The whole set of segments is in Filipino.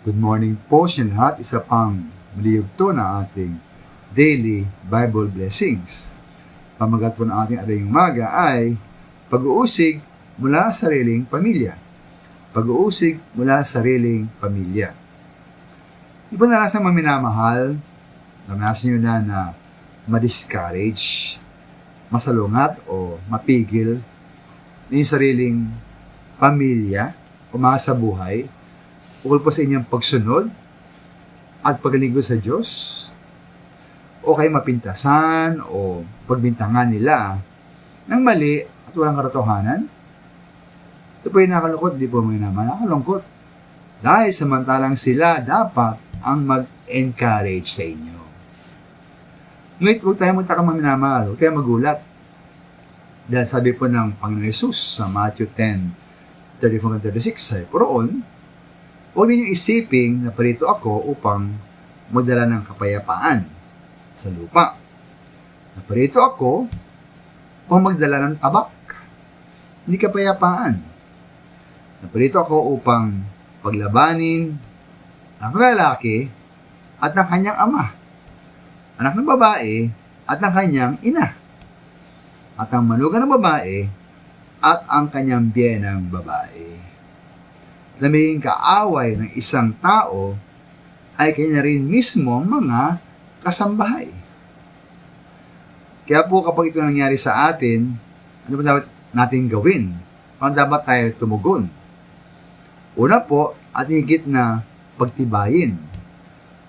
Good morning po sa lahat. Isa pang maliyugto na ating daily Bible blessings. Pamagat po ng ating ating umaga ay pag-uusig mula sa sariling pamilya. Pag-uusig mula sa sariling pamilya. Di ba narasang maminamahal, naranasan nyo na ma-discourage, masalungat o mapigil ng sariling pamilya o mga sa buhay ukol po sa inyong pagsunod at paglingkod sa Diyos o kayo mapintasan o pagbintangan nila ng mali at walang katotohanan? Ito po yung nakalungkot, di po mga naman nakalungkot. Dahil samantalang sila dapat ang mag-encourage sa inyo. Ngunit huwag tayo magtaka maminamahal, huwag tayo magulat. Dahil sabi po ng Panginoon Jesus sa Matthew 10:34-36 ay poroon, huwag ninyong isiping na parito ako upang magdala ng kapayapaan sa lupa. Naparito ako upang magdala ng tabak, hindi kapayapaan. Naparito ako upang paglabanin ang lalaki at ng kanyang ama, anak ng babae at ng kanyang ina, at ang manugang ng babae at ang kanyang biyenang babae. Laming kaaway ng isang tao ay kanya rin mismo mga kasambahay. Kaya po kapag ito nangyari sa atin, ano ba dapat natin gawin? Paano dapat tayo tumugon? Una po, ating higit na pagtibayin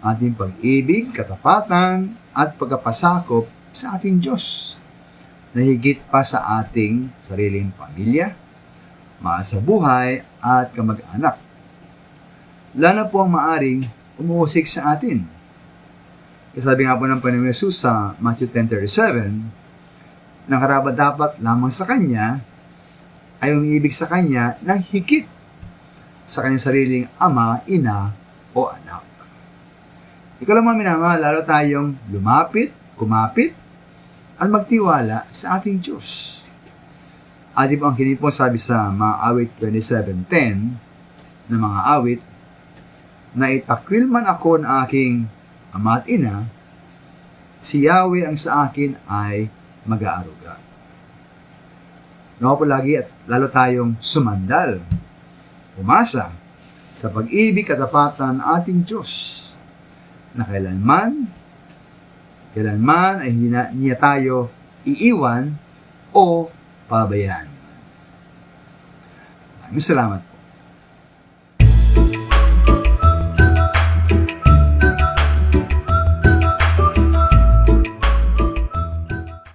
ating pag-ibig, katapatan, at pagkapasakop sa ating Diyos na higit pa sa ating sariling pamilya, mga sa buhay at kamag-anak. Lalo po ang maaring umuusig sa atin. Kasabi nga po ng Panginoon Jesus sa Matthew 10:37, na karapat-dapat lamang sa Kanya ay umiibig sa Kanya ng higit sa kanyang sariling ama, ina, o anak. Ikaw lang minamahal, lalo tayong lumapit, kumapit, at magtiwala sa ating Diyos. At po ang kinipon sabi sa mga awit 27:10 na mga awit, na itakwil man ako ng aking ama at ina, si Yahweh ang sa akin ay mag-aaruga. Nawa po lagi at lalo tayong sumandal, umasa sa pag-ibig katapatan ng ating Diyos, na kailanman ay hindi niya tayo iiwan o pabayaan. Maraming salamat.